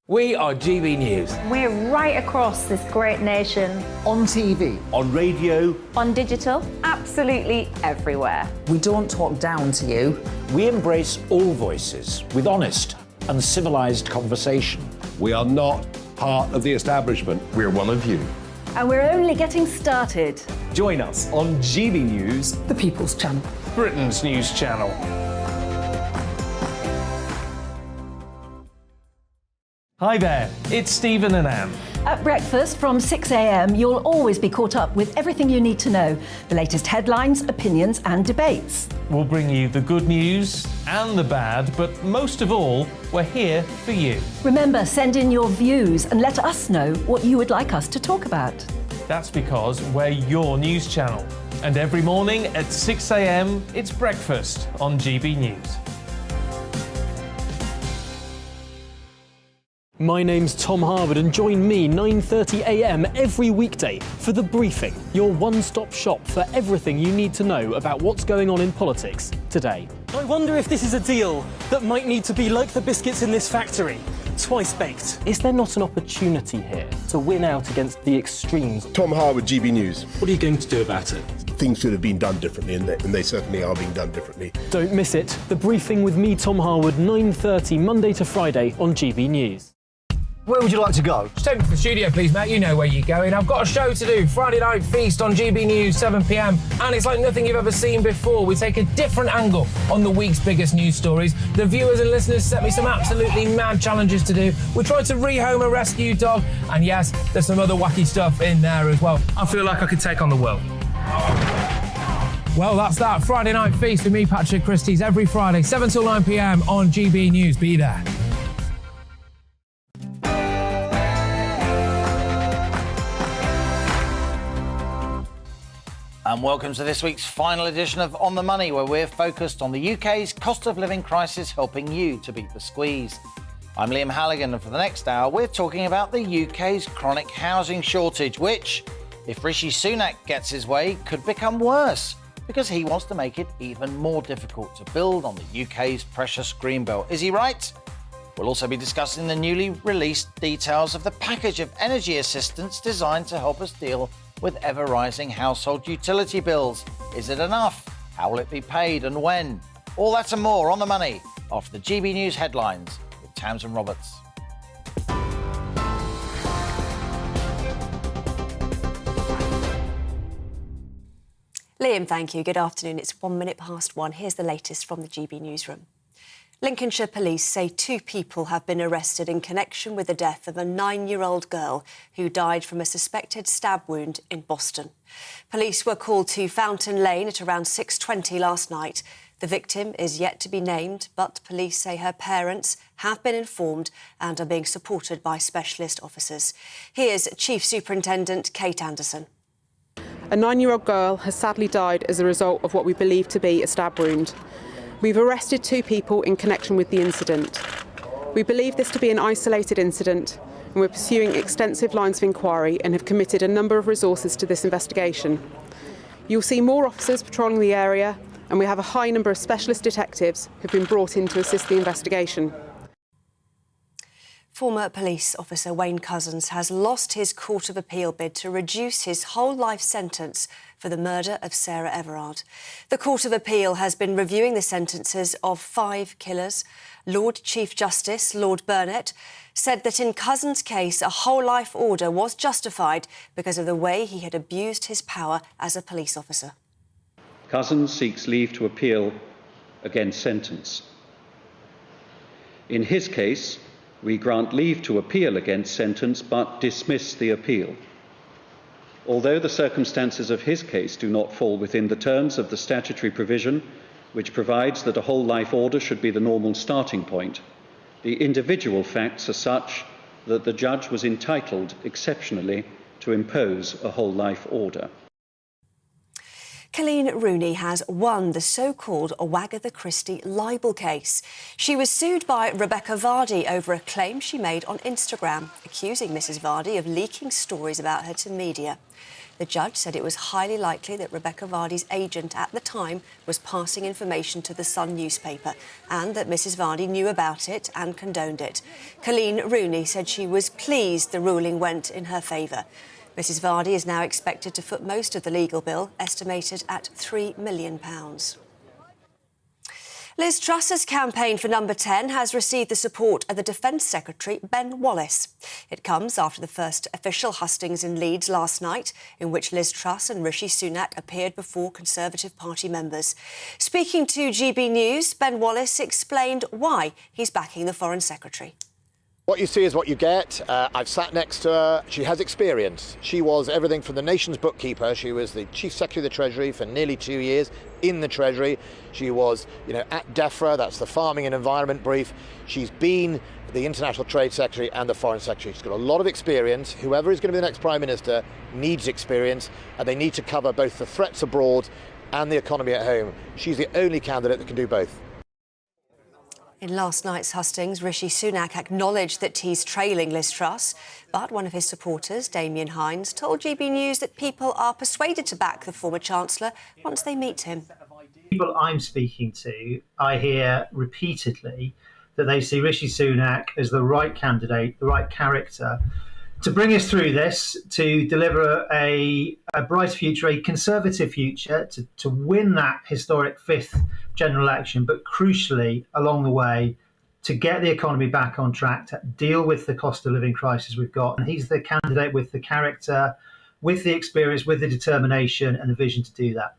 We are GB News. We're right across this great nation. On TV. On radio. On digital. Absolutely everywhere. We don't talk down to you. We embrace all voices with honest and civilised conversation. We are not part of the establishment. We're one of you. And we're only getting started. Join us on GB News, The People's Channel. Britain's news channel. Hi there, it's Stephen and Anne. At breakfast from 6 a.m, you'll always be caught up with everything you need to know, the latest headlines, opinions and debates. We'll bring you the good news and the bad, but most of all, we're here for you. Remember, send in your views and let us know what you would like us to talk about. That's because we're your news channel. And every morning at 6 a.m, it's breakfast on GB News. My name's Tom Harwood and join me 9:30 a.m. every weekday for The Briefing, your one-stop shop for everything you need to know about what's going on in politics today. I wonder if this is a deal that might need to be like the biscuits in this factory, twice baked. Is there not an opportunity here to win out against the extremes? Tom Harwood, GB News. What are you going to do about it? Things should have been done differently, and they certainly are being done differently. Don't miss it. The Briefing with me, Tom Harwood, 9:30 Monday to Friday on GB News. Where would you like to go? Just take me to the studio, please, mate. You know where you're going. I've got a show to do. Friday Night Feast on GB News, 7 p.m. And it's like nothing you've ever seen before. We take a different angle on the week's biggest news stories. The viewers and listeners set me some absolutely mad challenges to do. We tried to rehome a rescue dog. And yes, there's some other wacky stuff in there as well. I feel like I could take on the world. Well, that's that. Friday Night Feast with me, Patrick Christie's, every Friday, 7 till 9 p.m. on GB News. Be there. And welcome to this week's final edition of On the Money, where we're focused on the UK's cost of living crisis, helping you to beat the squeeze. I'm Liam Halligan, and for the next hour, we're talking about the UK's chronic housing shortage, which, if Rishi Sunak gets his way, could become worse, because he wants to make it even more difficult to build on the UK's precious greenbelt. Is he right? We'll also be discussing the newly released details of the package of energy assistance designed to help us deal with ever-rising household utility bills. Is it enough? How will it be paid and when? All that and more on the money after the GB News headlines with Tamsin Roberts. Liam, thank you. Good afternoon. It's 1 minute past 1. Here's the latest from the GB Newsroom. Lincolnshire police say 2 people have been arrested in connection with the death of a 9-year-old girl who died from a suspected stab wound in Boston. Police were called to Fountain Lane at around 6:20 last night. The victim is yet to be named, but police say her parents have been informed and are being supported by specialist officers. Here's Chief Superintendent Kate Anderson. A 9-year-old girl has sadly died as a result of what we believe to be a stab wound. We've arrested 2 people in connection with the incident. We believe this to be an isolated incident, and we're pursuing extensive lines of inquiry and have committed a number of resources to this investigation. You'll see more officers patrolling the area, and we have a high number of specialist detectives who've been brought in to assist the investigation. Former police officer Wayne Couzens has lost his Court of Appeal bid to reduce his whole life sentence for the murder of Sarah Everard. The Court of Appeal has been reviewing the sentences of 5 killers. Lord Chief Justice Lord Burnett said that in Couzens' case, a whole life order was justified because of the way he had abused his power as a police officer. Couzens seeks leave to appeal against sentence. In his case, we grant leave to appeal against sentence but dismiss the appeal. Although the circumstances of his case do not fall within the terms of the statutory provision, which provides that a whole life order should be the normal starting point, the individual facts are such that the judge was entitled, exceptionally, to impose a whole life order. Colleen Rooney has won the so-called Agatha Christie libel case. She was sued by Rebecca Vardy over a claim she made on Instagram, accusing Mrs Vardy of leaking stories about her to media. The judge said it was highly likely that Rebecca Vardy's agent at the time was passing information to the Sun newspaper and that Mrs Vardy knew about it and condoned it. Colleen Rooney said she was pleased the ruling went in her favour. Mrs Vardy is now expected to foot most of the legal bill, estimated at £3 million. Liz Truss's campaign for number 10 has received the support of the Defence Secretary, Ben Wallace. It comes after the first official hustings in Leeds last night, in which Liz Truss and Rishi Sunak appeared before Conservative Party members. Speaking to GB News, Ben Wallace explained why he's backing the Foreign Secretary. What you see is what you get. I've sat next to her. She has experience. She was everything from the nation's bookkeeper. She was the Chief Secretary of the Treasury for nearly 2 years in the Treasury. She was, at DEFRA, that's the Farming and Environment Brief. She's been the International Trade Secretary and the Foreign Secretary. She's got a lot of experience. Whoever is going to be the next Prime Minister needs experience, and they need to cover both the threats abroad and the economy at home. She's the only candidate that can do both. In last night's hustings, Rishi Sunak acknowledged that he's trailing Liz Truss, but one of his supporters, Damien Hines, told GB News that people are persuaded to back the former Chancellor once they meet him. People I'm speaking to, I hear repeatedly that they see Rishi Sunak as the right candidate, the right character, to bring us through this, to deliver a bright future, a Conservative future, to win that historic fifth general election, but crucially, along the way, to get the economy back on track, to deal with the cost of living crisis we've got. And he's the candidate with the character, with the experience, with the determination and the vision to do that.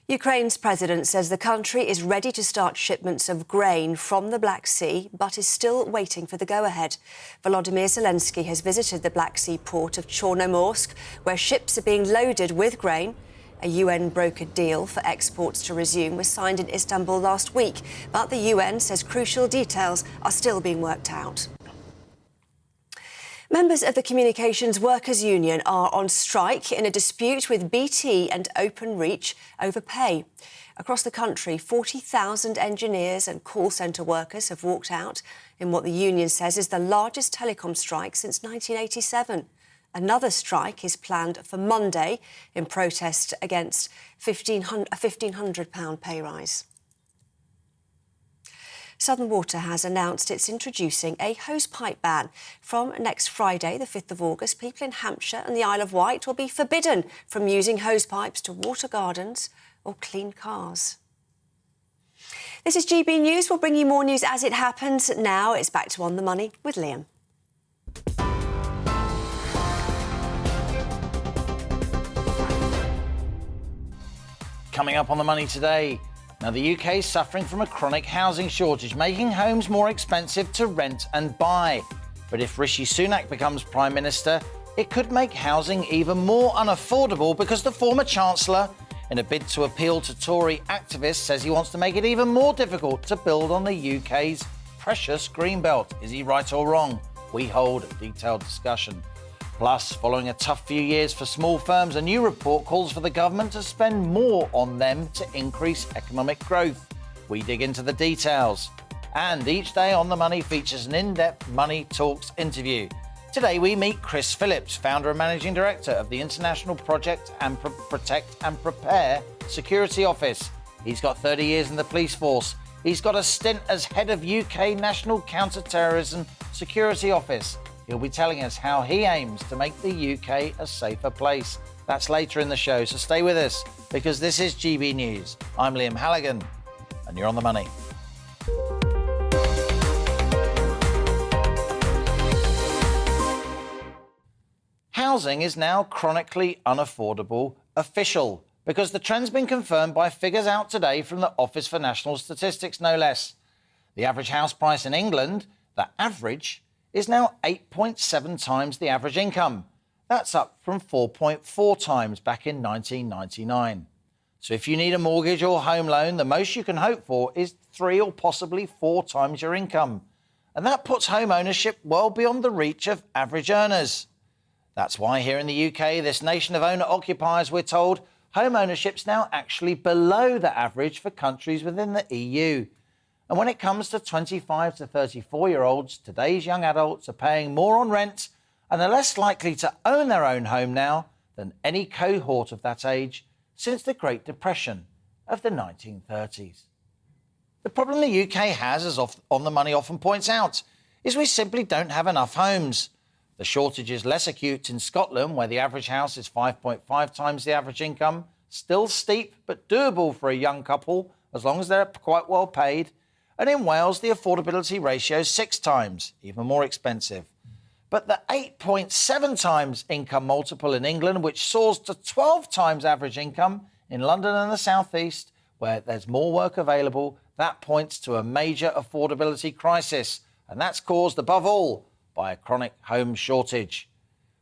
Ukraine's president says the country is ready to start shipments of grain from the Black Sea, but is still waiting for the go-ahead. Volodymyr Zelensky has visited the Black Sea port of Chornomorsk, where ships are being loaded with grain. A UN-brokered deal for exports to resume was signed in Istanbul last week, but the UN says crucial details are still being worked out. Members of the Communications Workers Union are on strike in a dispute with BT and Openreach over pay. Across the country, 40,000 engineers and call centre workers have walked out in what the union says is the largest telecom strike since 1987. Another strike is planned for Monday in protest against a £1,500 pay rise. Southern Water has announced it's introducing a hosepipe ban. From next Friday, the 5th of August, people in Hampshire and the Isle of Wight will be forbidden from using hosepipes to water gardens or clean cars. This is GB News. We'll bring you more news as it happens. Now it's back to On the Money with Liam. Coming up on The Money today. Now, the UK is suffering from a chronic housing shortage, making homes more expensive to rent and buy. But if Rishi Sunak becomes Prime Minister, it could make housing even more unaffordable because the former Chancellor, in a bid to appeal to Tory activists, says he wants to make it even more difficult to build on the UK's precious green belt. Is he right or wrong? We hold a detailed discussion. Plus, following a tough few years for small firms, a new report calls for the government to spend more on them to increase economic growth. We dig into the details. And each day on The Money features an in-depth Money Talks interview. Today we meet Chris Phillips, founder and managing director of the International Project and Protect and Prepare Security Office. He's got 30 years in the police force. He's got a stint as head of UK National Counter-terrorism Security Office. He'll be telling us how he aims to make the UK a safer place. That's later in the show, so stay with us, because this is GB News. I'm Liam Halligan, and you're on The Money. Housing is now chronically unaffordable official, because the trend's been confirmed by figures out today from the Office for National Statistics, no less. The average house price in England, the average, is now 8.7 times the average income. That's up from 4.4 times back in 1999. So if you need a mortgage or home loan, the most you can hope for is 3 or possibly 4 times your income. And that puts home ownership well beyond the reach of average earners. That's why here in the UK, this nation of owner-occupiers, we're told, home ownership's now actually below the average for countries within the EU. And when it comes to 25 to 34-year-olds, today's young adults are paying more on rent and are less likely to own their own home now than any cohort of that age since the Great Depression of the 1930s. The problem the UK has, as On the Money often points out, is we simply don't have enough homes. The shortage is less acute in Scotland, where the average house is 5.5 times the average income, still steep but doable for a young couple as long as they're quite well paid. And in Wales, the affordability ratio is 6 times, even more expensive. But the 8.7 times income multiple in England, which soars to 12 times average income in London and the South East, where there's more work available, that points to a major affordability crisis. And that's caused, above all, by a chronic home shortage.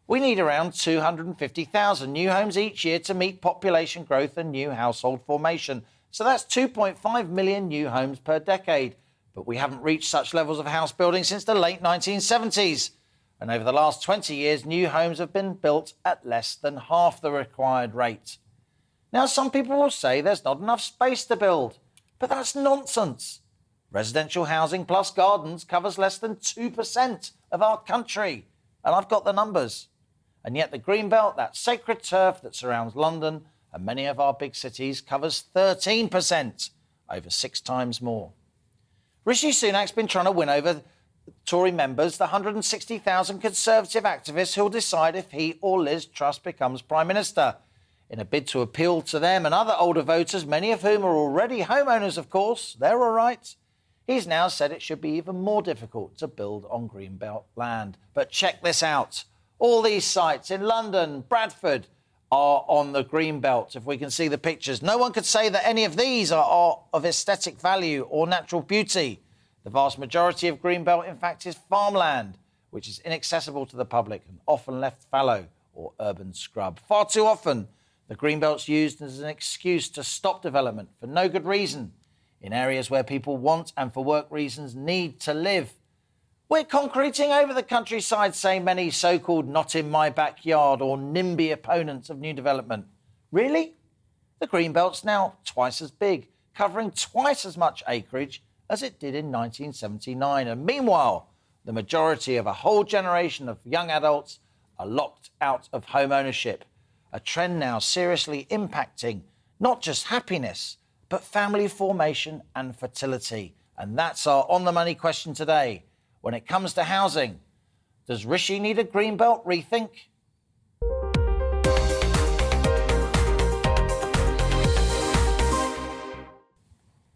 We need around 250,000 new homes each year to meet population growth and new household formation. So that's 2.5 million new homes per decade. But we haven't reached such levels of house building since the late 1970s. And over the last 20 years, new homes have been built at less than half the required rate. Now, some people will say there's not enough space to build, but that's nonsense. Residential housing plus gardens covers less than 2% of our country. And I've got the numbers. And yet the Greenbelt, that sacred turf that surrounds London and many of our big cities, covers 13%, over 6 times more. Rishi Sunak's been trying to win over Tory members, the 160,000 Conservative activists who'll decide if he or Liz Truss becomes Prime Minister. In a bid to appeal to them and other older voters, many of whom are already homeowners, of course, they're all right. He's now said it should be even more difficult to build on Greenbelt land. But check this out. All these sites in London, Bradford, are on the Greenbelt, if we can see the pictures. No one could say that any of these are of aesthetic value or natural beauty. The vast majority of Greenbelt, in fact, is farmland, which is inaccessible to the public and often left fallow or urban scrub. Far too often, the Greenbelt's used as an excuse to stop development for no good reason in areas where people want and for work reasons need to live. We're concreting over the countryside, say many so-called not in my backyard or NIMBY opponents of new development. Really? The Greenbelt's now twice as big, covering twice as much acreage as it did in 1979. And meanwhile, the majority of a whole generation of young adults are locked out of home ownership, a trend now seriously impacting not just happiness, but family formation and fertility. And that's our On the Money question today. When it comes to housing, does Rishi need a Greenbelt rethink?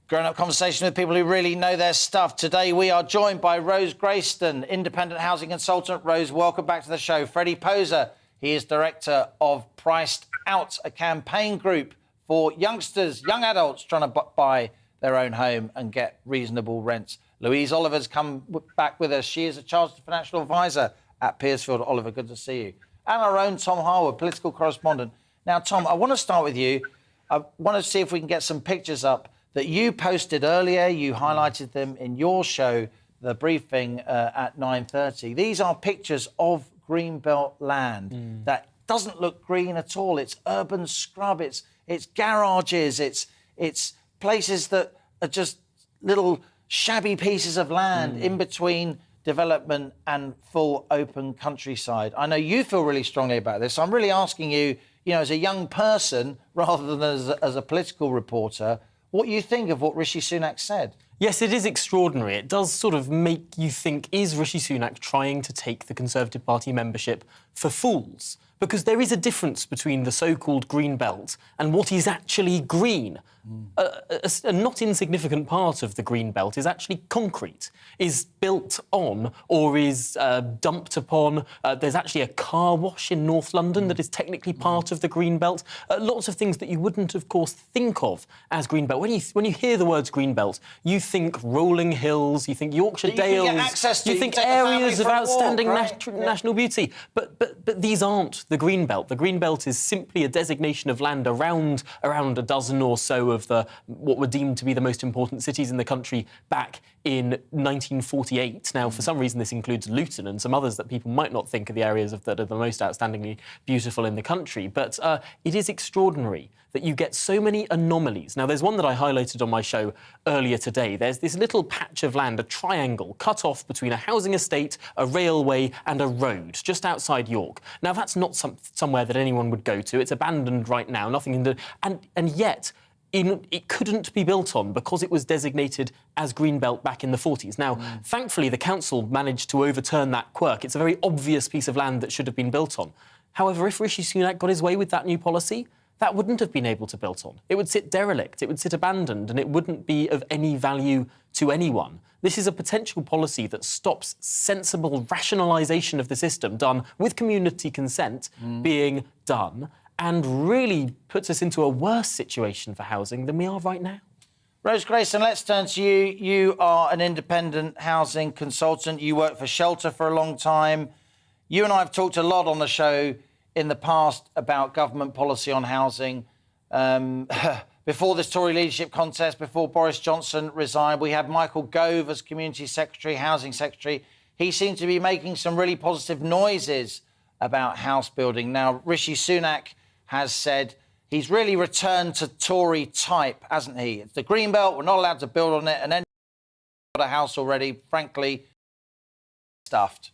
Grown-up conversation with people who really know their stuff. Today we are joined by Rose Grayston, independent housing consultant. Rose, welcome back to the show. Freddie Poser, he is director of Priced Out, a campaign group for youngsters, young adults trying to buy their own home and get reasonable rents. Louise Oliver's come back with us. She is a chartered financial advisor at Pearsfield. Oliver, good to see you. And our own Tom Harwood, political correspondent. Now, Tom, I want to start with you. I want to see if we can get some pictures up that you posted earlier. You highlighted them in your show, The Briefing, at 9:30. These are pictures of Greenbelt land that doesn't look green at all. It's urban scrub. It's garages. It's places that are just little shabby pieces of land in between development and full open countryside. I know you feel really strongly about this. So I'm really asking you, as a young person rather than as a political reporter, what you think of what Rishi Sunak said. Yes, it is extraordinary. It does sort of make you think, is Rishi Sunak trying to take the Conservative Party membership for fools? Because there is a difference between the so-called green belt and what is actually green. A not insignificant part of the green belt is actually concrete, is built on or is dumped upon. There's actually a car wash in North London that is technically part of the green belt. Lots of things that you wouldn't, of course, think of as green belt. When you hear the words green belt, you think rolling hills, you think Yorkshire Dales, you think areas of outstanding national beauty. But these aren't the green belt. The green belt is simply a designation of land around a dozen or so of what were deemed to be the most important cities in the country back in 1948. Now, for some reason, this includes Luton and some others that people might not think are the areas that are the most outstandingly beautiful in the country. But it is extraordinary that you get so many anomalies. Now, there's one that I highlighted on my show earlier today. There's this little patch of land, a triangle, cut off between a housing estate, a railway and a road, just outside York. Now, that's not somewhere that anyone would go to. It's abandoned right now, nothing in the... And yet... it couldn't be built on because it was designated as Greenbelt back in the 40s. Now, thankfully, the council managed to overturn that quirk. It's a very obvious piece of land that should have been built on. However, if Rishi Sunak got his way with that new policy, that wouldn't have been able to built on. It would sit derelict, it would sit abandoned, and it wouldn't be of any value to anyone. This is a potential policy that stops sensible rationalisation of the system done with community consent being done, and really puts us into a worse situation for housing than we are right now. Rose Grayson, let's turn to you. You are an independent housing consultant. You worked for Shelter for a long time. You and I have talked a lot on the show in the past about government policy on housing. Before this Tory leadership contest, before Boris Johnson resigned, we had Michael Gove as Community Secretary, Housing Secretary. He seemed to be making some really positive noises about house building. Now, Rishi Sunak has said he's really returned to Tory type, hasn't he? It's the Greenbelt, we're not allowed to build on it, and then got a house already, frankly, stuffed.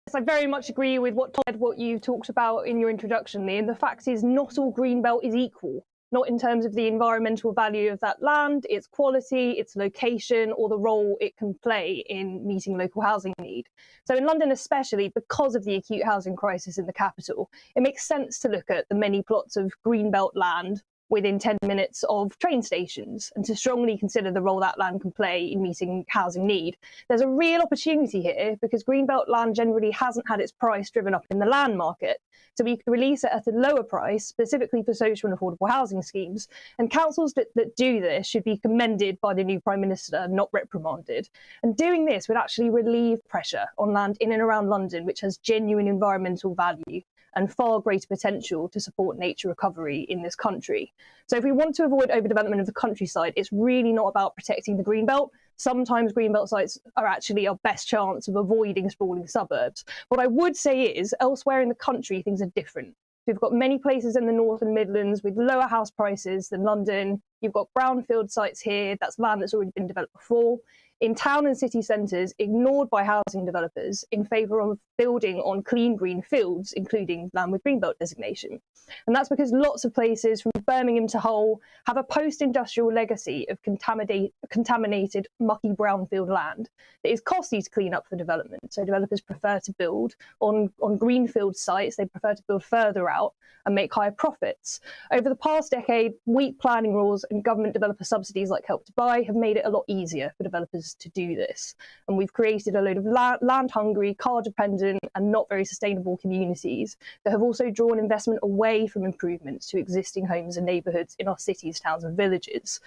Yes, I very much agree with what you talked about in your introduction, Liam. The fact is not all Greenbelt is equal, not in terms of the environmental value of that land, its quality, its location, or the role it can play in meeting local housing need. So in London especially, because of the acute housing crisis in the capital, it makes sense to look at the many plots of Greenbelt land within 10 minutes of train stations and to strongly consider the role that land can play in meeting housing need. There's a real opportunity here because Greenbelt land generally hasn't had its price driven up in the land market. So we could release it at a lower price, specifically for social and affordable housing schemes. And councils that do this should be commended by the new Prime Minister, not reprimanded. And doing this would actually relieve pressure on land in and around London, which has genuine environmental value and far greater potential to support nature recovery in this country. So if we want to avoid overdevelopment of the countryside, it's really not about protecting the Greenbelt. Sometimes Greenbelt sites are actually our best chance of avoiding sprawling suburbs. What I would say is, elsewhere in the country, things are different. We've got many places in the North and Midlands with lower house prices than London. You've got brownfield sites here, that's land that's already been developed before. In town and city centres, ignored by housing developers in favour of building on clean green fields, including land with Greenbelt designation. And that's because lots of places, from Birmingham to Hull, have a post-industrial legacy of contaminated, mucky brownfield land that is costly to clean up for development. So developers prefer to build on greenfield sites, they prefer to build further out and make higher profits. Over the past decade, weak planning rules and government developer subsidies like Help to Buy have made it a lot easier for developers to do this. And we've created a load of land-hungry, car-dependent and not very sustainable communities that have also drawn investment away from improvements to existing homes and neighbourhoods in our cities, towns and villages.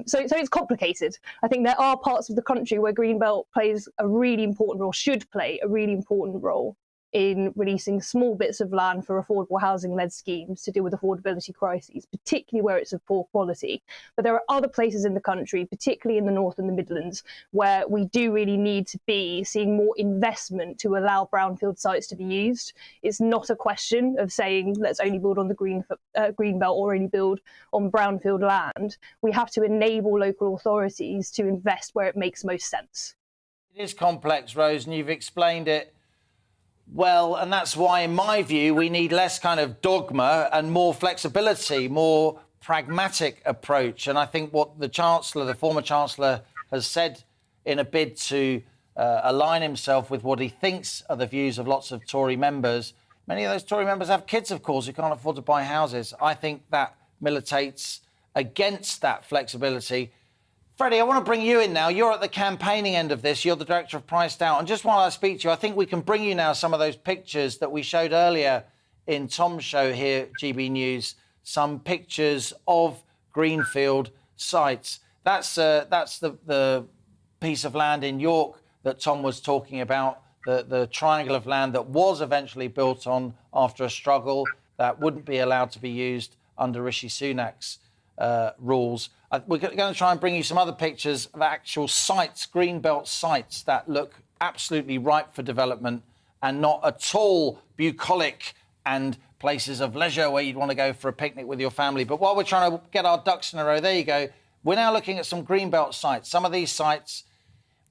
So it's complicated. I think there are parts of the country where Greenbelt plays a really important role, should play a really important role in releasing small bits of land for affordable housing-led schemes to deal with affordability crises, particularly where it's of poor quality. But there are other places in the country, particularly in the North and the Midlands, where we do really need to be seeing more investment to allow brownfield sites to be used. It's not a question of saying, let's only build on the Greenbelt or only build on brownfield land. We have to enable local authorities to invest where it makes most sense. It is complex, Rose, and you've explained it well, and that's why, in my view, we need less kind of dogma and more flexibility, more pragmatic approach. And I think what the Chancellor, the former Chancellor, has said in a bid to align himself with what he thinks are the views of lots of Tory members. Many of those Tory members have kids, of course, who can't afford to buy houses. I think that militates against that flexibility. Freddie, I want to bring you in now. You're at the campaigning end of this. You're the director of Priced Out. And just while I speak to you, I think we can bring you now some of those pictures that we showed earlier in Tom's show here, GB News, some pictures of greenfield sites. That's the piece of land in York that Tom was talking about, the triangle of land that was eventually built on after a struggle that wouldn't be allowed to be used under Rishi Sunak's rules. We're going to try and bring you some other pictures of actual sites, Greenbelt sites, that look absolutely ripe for development and not at all bucolic and places of leisure where you'd want to go for a picnic with your family. But while we're trying to get our ducks in a row, there you go. We're now looking at some Greenbelt sites. Some of these sites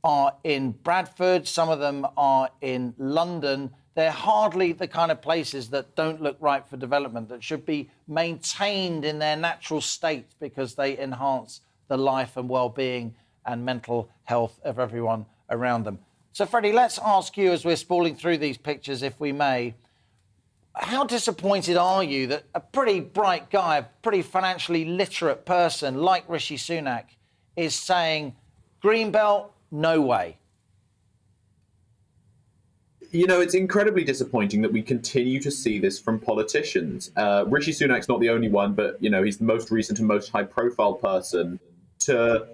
are in Bradford, some of them are in London. they're hardly the kind of places that don't look right for development, that should be maintained in their natural state because they enhance the life and well-being and mental health of everyone around them. So, Freddie, let's ask you, as we're spooling through these pictures, if we may, how disappointed are you that a pretty bright guy, a pretty financially literate person like Rishi Sunak is saying, Greenbelt, no way? You know, it's incredibly disappointing that we continue to see this from politicians. Rishi Sunak's not the only one, but, you know, he's the most recent and most high-profile person to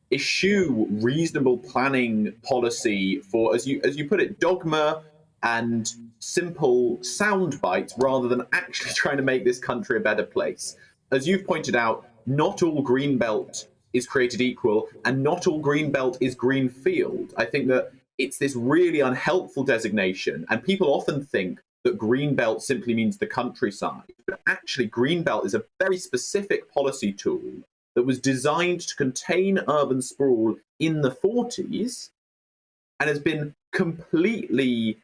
issue reasonable planning policy for, as you put it, dogma and simple sound bites rather than actually trying to make this country a better place. As you've pointed out, not all Greenbelt is created equal, and not all Greenbelt is greenfield. I think that it's this really unhelpful designation, and people often think that Greenbelt simply means the countryside. But actually, Greenbelt is a very specific policy tool that was designed to contain urban sprawl in the 40s and has been completely,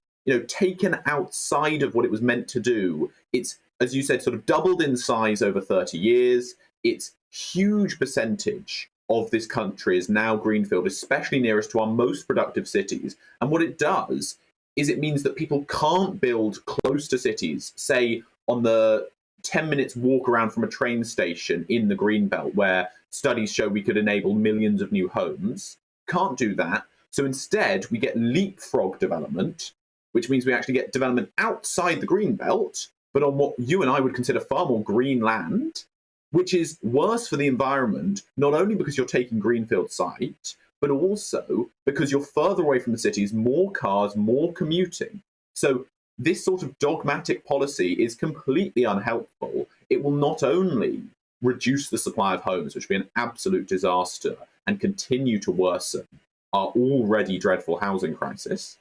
taken outside of what it was meant to do. It's, as you said, sort of doubled in size over 30 years. It's huge percentage of this country is now greenfield, especially nearest to our most productive cities. And what it does is it means that people can't build close to cities, say on the 10 minutes walk around from a train station in the Greenbelt, where studies show we could enable millions of new homes. Can't do that. So instead, we get leapfrog development, which means we actually get development outside the Greenbelt, but on what you and I would consider far more green land, which is worse for the environment, not only because you're taking greenfield site, but also because you're further away from the cities, more cars, more commuting. So this sort of dogmatic policy is completely unhelpful. It will not only reduce the supply of homes, which would be an absolute disaster and continue to worsen our already dreadful housing crisis,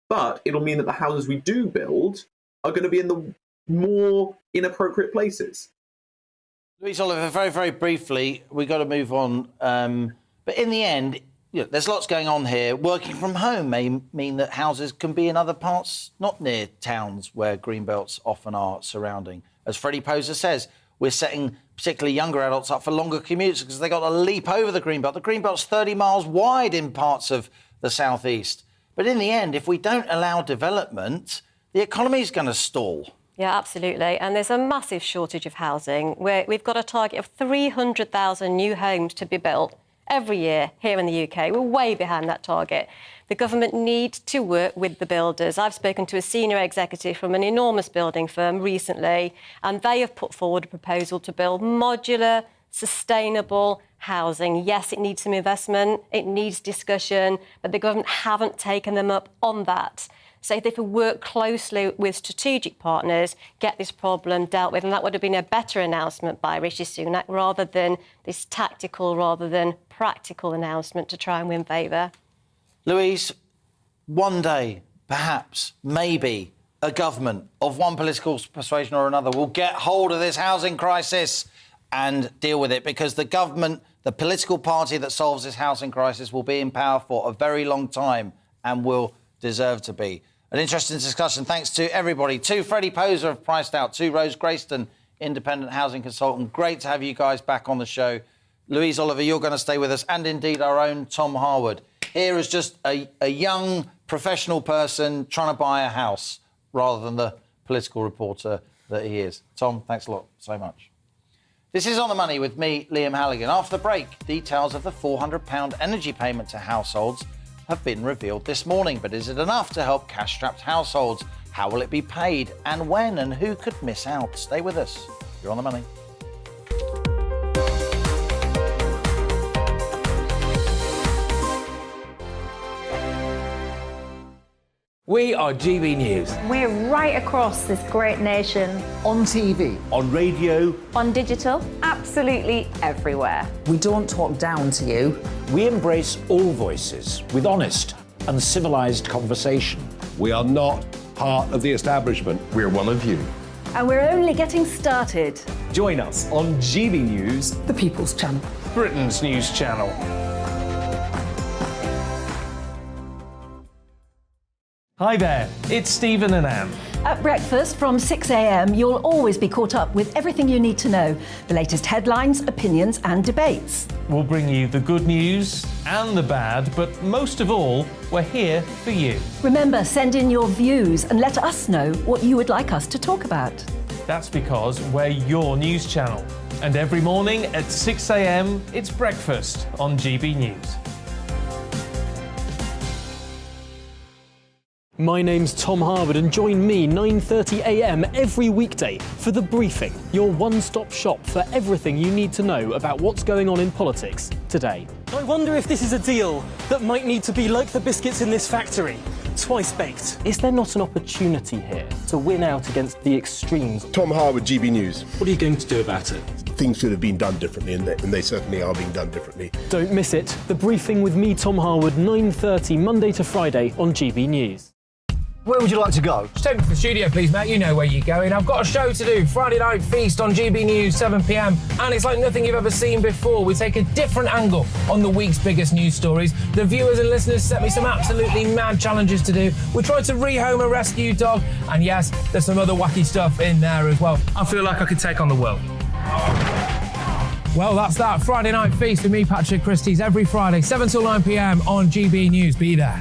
but it'll mean that the houses we do build are going to be in the more inappropriate places. Louise Oliver, very, very briefly, we've got to move on. But in the end, there's lots going on here. Working from home may mean that houses can be in other parts, not near towns where greenbelts often are surrounding. As Freddie Poser says, we're setting particularly younger adults up for longer commutes because they've got to leap over the greenbelt. The greenbelt's 30 miles wide in parts of the southeast. But in the end, if we don't allow development, the economy's going to stall. Yeah, absolutely. And there's a massive shortage of housing. We've got a target of 300,000 new homes to be built every year here in the UK. We're way behind that target. The government needs to work with the builders. I've spoken to a senior executive from an enormous building firm recently, and they have put forward a proposal to build modular, sustainable housing. Yes, it needs some investment, it needs discussion, but the government haven't taken them up on that. So if they could work closely with strategic partners, get this problem dealt with, and that would have been a better announcement by Rishi Sunak rather than this tactical, rather than practical announcement to try and win favour. Louise, one day, perhaps, maybe, a government of one political persuasion or another will get hold of this housing crisis and deal with it, because the government, the political party that solves this housing crisis, will be in power for a very long time and will deserve to be. An interesting discussion. Thanks to everybody. To Freddie Poser of Priced Out, to Rose Grayston, independent housing consultant. Great to have you guys back on the show. Louise Oliver, you're going to stay with us, and indeed our own Tom Harwood. Here is just a young professional person trying to buy a house rather than the political reporter that he is. Tom, thanks a lot so much. This is On the Money with me, Liam Halligan. After the break, details of the £400 energy payment to households have been revealed this morning. But is it enough to help cash-strapped households? How will it be paid? And when? And who could miss out? Stay with us. You're On the Money. We are GB News. We're right across this great nation. On TV. On radio. On digital. Absolutely everywhere. We don't talk down to you. We embrace all voices with honest and civilised conversation. We are not part of the establishment. We're one of you. And we're only getting started. Join us on GB News, The People's Channel. Britain's news channel. Hi there, it's Stephen and Anne. At breakfast from 6 a.m, you'll always be caught up with everything you need to know, the latest headlines, opinions and debates. We'll bring you the good news and the bad, but most of all, we're here for you. Remember, send in your views and let us know what you would like us to talk about. That's because we're your news channel. And every morning at 6 a.m, it's breakfast on GB News. My name's Tom Harwood and join me 9:30 a.m. every weekday for The Briefing, your one-stop shop for everything you need to know about what's going on in politics today. I wonder if this is a deal that might need to be like the biscuits in this factory, twice baked. Is there not an opportunity here to win out against the extremes? Tom Harwood, GB News. What are you going to do about it? Things should have been done differently, and they certainly are being done differently. Don't miss it. The Briefing with me, Tom Harwood, 9:30 Monday to Friday on GB News. Where would you like to go? Just take me to the studio, please, mate. You know where you're going. I've got a show to do. Friday Night Feast on GB News, 7 p.m. And it's like nothing you've ever seen before. We take a different angle on the week's biggest news stories. The viewers and listeners set me some absolutely mad challenges to do. We tried to rehome a rescue dog. And yes, there's some other wacky stuff in there as well. I feel like I could take on the world. Well, that's that. Friday Night Feast with me, Patrick Christie's, every Friday, 7 till 9 p.m. on GB News. Be there.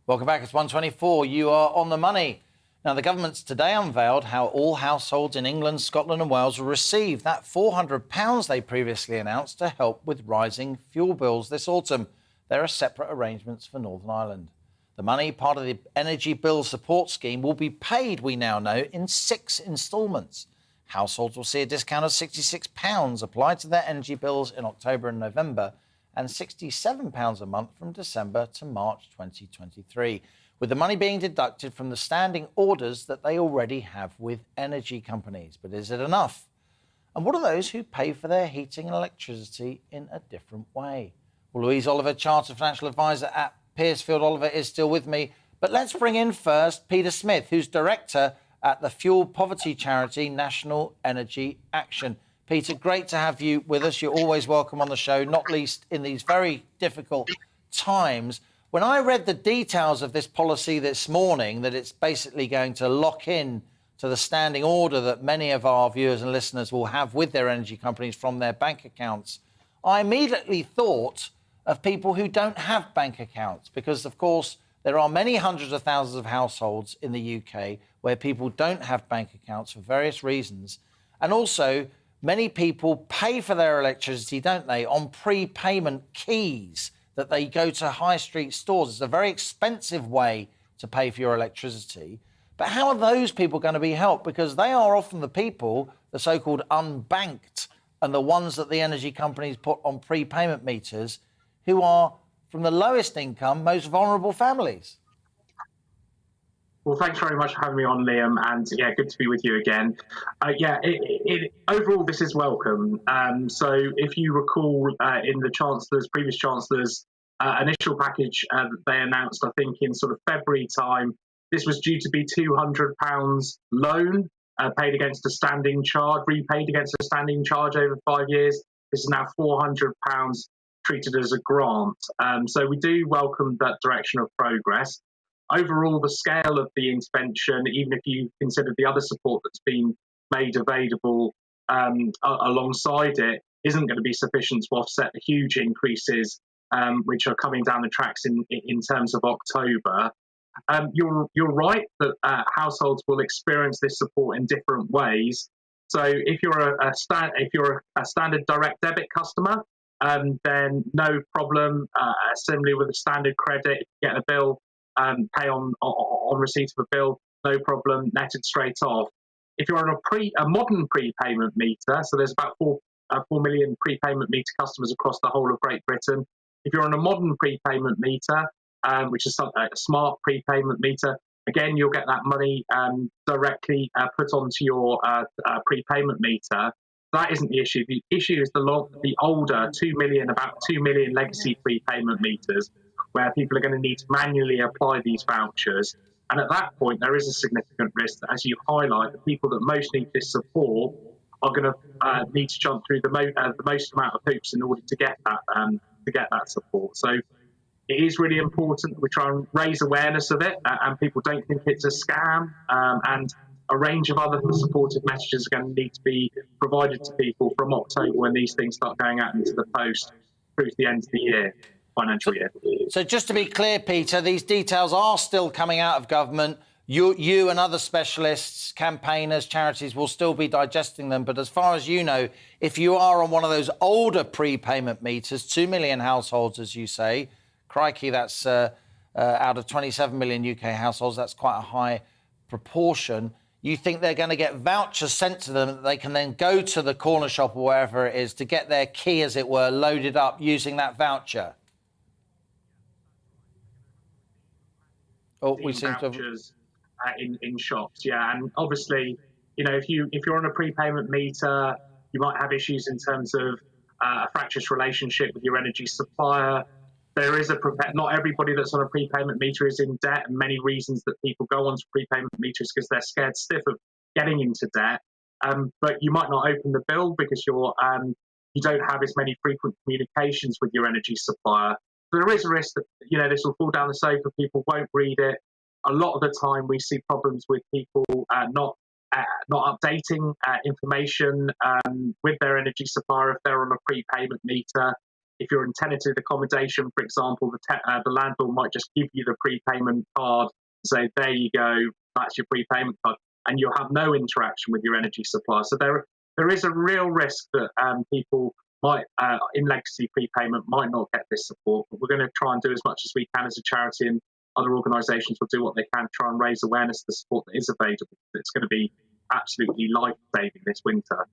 Welcome back, it's 1:24. You are on the money. Now, the government's today unveiled how all households in England, Scotland and Wales will receive that £400 they previously announced to help with rising fuel bills this autumn. There are separate arrangements for Northern Ireland. The money, part of the Energy Bill Support Scheme, will be paid, we now know, in 6 instalments. Households will see a discount of £66 applied to their energy bills in October and November, and £67 a month from December to March 2023, with the money being deducted from the standing orders that they already have with energy companies. But is it enough? And what are those who pay for their heating and electricity in a different way? Well, Louise Oliver, Chartered Financial Advisor at Pearsfield Oliver, is still with me. But let's bring in first Peter Smith, who's Director at the fuel poverty charity National Energy Action. Peter, great to have you with us. You're always welcome on the show, not least in these very difficult times. When I read the details of this policy this morning, that it's basically going to lock in to the standing order that many of our viewers and listeners will have with their energy companies from their bank accounts, I immediately thought of people who don't have bank accounts, because, of course, there are many hundreds of thousands of households in the UK where people don't have bank accounts for various reasons. And also, many people pay for their electricity, don't they, on prepayment keys that they go to high street stores. It's a very expensive way to pay for your electricity. But how are those people going to be helped? Because they are often the people, the so-called unbanked, and the ones that the energy companies put on prepayment meters, who are from the lowest income, most vulnerable families. Well, thanks very much for having me on, Liam, and yeah, good to be with you again. Overall, this is welcome. So if you recall in the previous Chancellor's initial package that they announced, I think in sort of February time, this was due to be £200 loan paid against a standing charge, repaid against a standing charge over 5 years. This is now £400 treated as a grant. So we do welcome that direction of progress. Overall, the scale of the intervention, even if you consider the other support that's been made available alongside it, isn't going to be sufficient to offset the huge increases which are coming down the tracks in terms of October. You're right that households will experience this support in different ways. So if you're a standard direct debit customer, then no problem. Similarly with a standard credit, if you get a bill, pay on receipt of a bill, no problem, netted straight off. If you're on a modern prepayment meter, so there's about 4 million prepayment meter customers across the whole of Great Britain. If you're on a modern prepayment meter, which is a smart prepayment meter, again, you'll get that money directly put onto your prepayment meter. That isn't the issue. The issue is the older about 2 million legacy prepayment meters, where people are going to need to manually apply these vouchers. And at that point, there is a significant risk that, as you highlight, the people that most need this support are going to need to jump through the most amount of hoops in order to get that support. So it is really important that we try and raise awareness of it, and people don't think it's a scam. And a range of other supportive messages are going to need to be provided to people from October when these things start going out into the post through to the end of the year, financial year. So just to be clear, Peter, these details are still coming out of government. You and other specialists, campaigners, charities will still be digesting them. But as far as you know, if you are on one of those older prepayment meters, 2 million households, as you say, crikey, that's out of 27 million UK households, that's quite a high proportion. You think they're going to get vouchers sent to them that they can then go to the corner shop or wherever it is to get their key, as it were, loaded up using that voucher? Oh, we seem to have... in shops, yeah. And obviously, you know, if you're on a prepayment meter, you might have issues in terms of a fractious relationship with your energy supplier. There is not everybody that's on a prepayment meter is in debt, and many reasons that people go onto prepayment meters because they're scared stiff of getting into debt. But you might not open the bill because you don't have as many frequent communications with your energy supplier. There is a risk that, you know, this will fall down the sofa, people won't read it. A lot of the time we see problems with people not updating information with their energy supplier if they're on a prepayment meter. If you're in tenanted accommodation, for example, the landlord might just give you the prepayment card and say, there you go, that's your prepayment card, and you'll have no interaction with your energy supplier. So there is a real risk that people might, in legacy prepayment, might not get this support. But we're going to try and do as much as we can as a charity, and other organisations will do what they can to try and raise awareness of the support that is available. It's going to be absolutely life-saving this winter.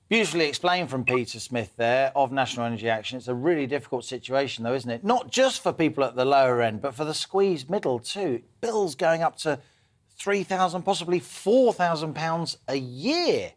Beautifully explained from Peter Smith there of National Energy Action. It's a really difficult situation, though, isn't it? Not just for people at the lower end, but for the squeezed middle too. Bills going up to £3,000, possibly £4,000 a year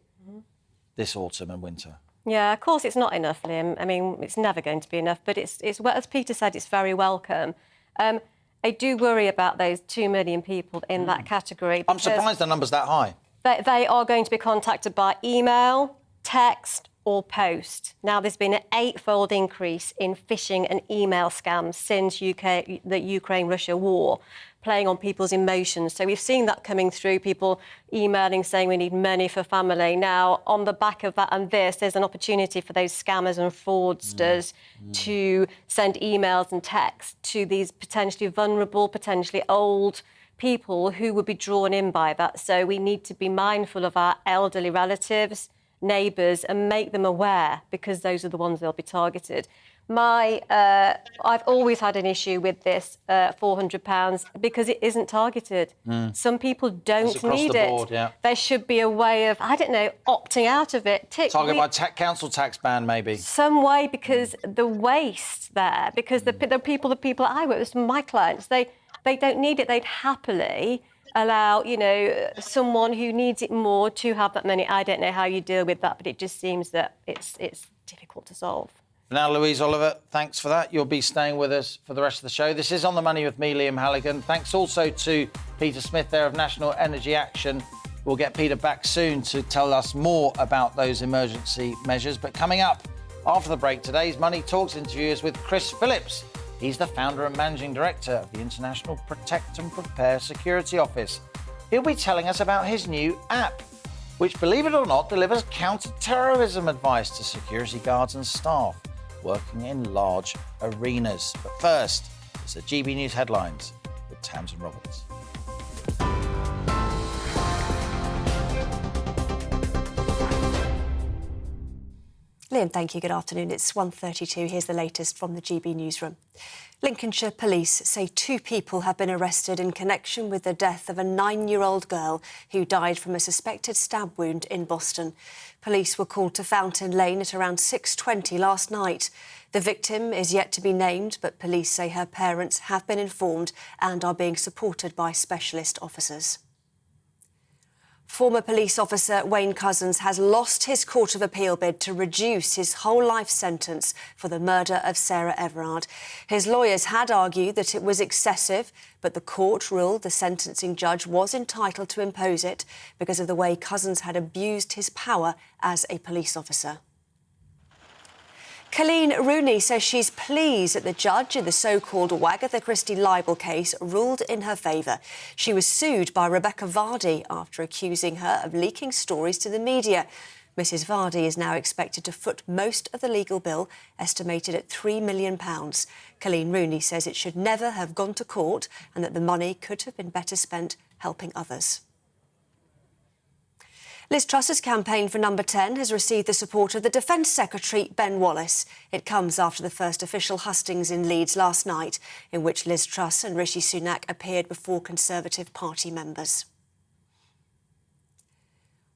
this autumn and winter. Yeah, of course it's not enough, Liam. I mean, it's never going to be enough, but it's as Peter said, it's very welcome. I do worry about those 2 million people in that category. I'm surprised the number's that high. They are going to be contacted by email, text or post. Now, there's been an 8-fold increase in phishing and email scams since the Ukraine-Russia war, playing on people's emotions. So we've seen that coming through, people emailing saying we need money for family. Now, on the back of that and this, there's an opportunity for those scammers and fraudsters to send emails and texts to these potentially vulnerable, potentially old people who would be drawn in by that. So we need to be mindful of our elderly relatives, neighbours, and make them aware, because those are the ones they'll be targeted. I've always had an issue with this £400 because it isn't targeted. Some people don't need it. Board, yeah. There should be a way of, I don't know, opting out of it. Targeted by council tax ban, maybe. Some way, because the waste there, because the people I work with, my clients, they don't need it. They'd happily allow, you know, someone who needs it more to have that money. I don't know how you deal with that, but it just seems that it's difficult to solve. Now, Louise Oliver, thanks for that. You'll be staying with us for the rest of the show. This is On the Money with me, Liam Halligan. Thanks also to Peter Smith there of National Energy Action. We'll get Peter back soon to tell us more about those emergency measures. But coming up after the break, today's Money Talks interview is with Chris Phillips. He's the founder and managing director of the International Protect and Prepare Security Office. He'll be telling us about his new app, which, believe it or not, delivers counter-terrorism advice to security guards and staff working in large arenas. But first, it's the GB News headlines with Tamsin Roberts. Liam, thank you. Good afternoon. It's 1:32. Here's the latest from the GB newsroom. Lincolnshire police say 2 people have been arrested in connection with the death of a 9-year-old girl who died from a suspected stab wound in Boston. Police were called to Fountain Lane at around 6:20 last night. The victim is yet to be named, but police say her parents have been informed and are being supported by specialist officers. Former police officer Wayne Couzens has lost his Court of Appeal bid to reduce his whole life sentence for the murder of Sarah Everard. His lawyers had argued that it was excessive, but the court ruled the sentencing judge was entitled to impose it because of the way Couzens had abused his power as a police officer. Colleen Rooney says she's pleased that the judge in the so-called Wagatha Christie libel case ruled in her favour. She was sued by Rebecca Vardy after accusing her of leaking stories to the media. Mrs Vardy is now expected to foot most of the legal bill, estimated at £3 million. Colleen Rooney says it should never have gone to court and that the money could have been better spent helping others. Liz Truss's campaign for number 10 has received the support of the Defence Secretary, Ben Wallace. It comes after the first official hustings in Leeds last night, in which Liz Truss and Rishi Sunak appeared before Conservative Party members.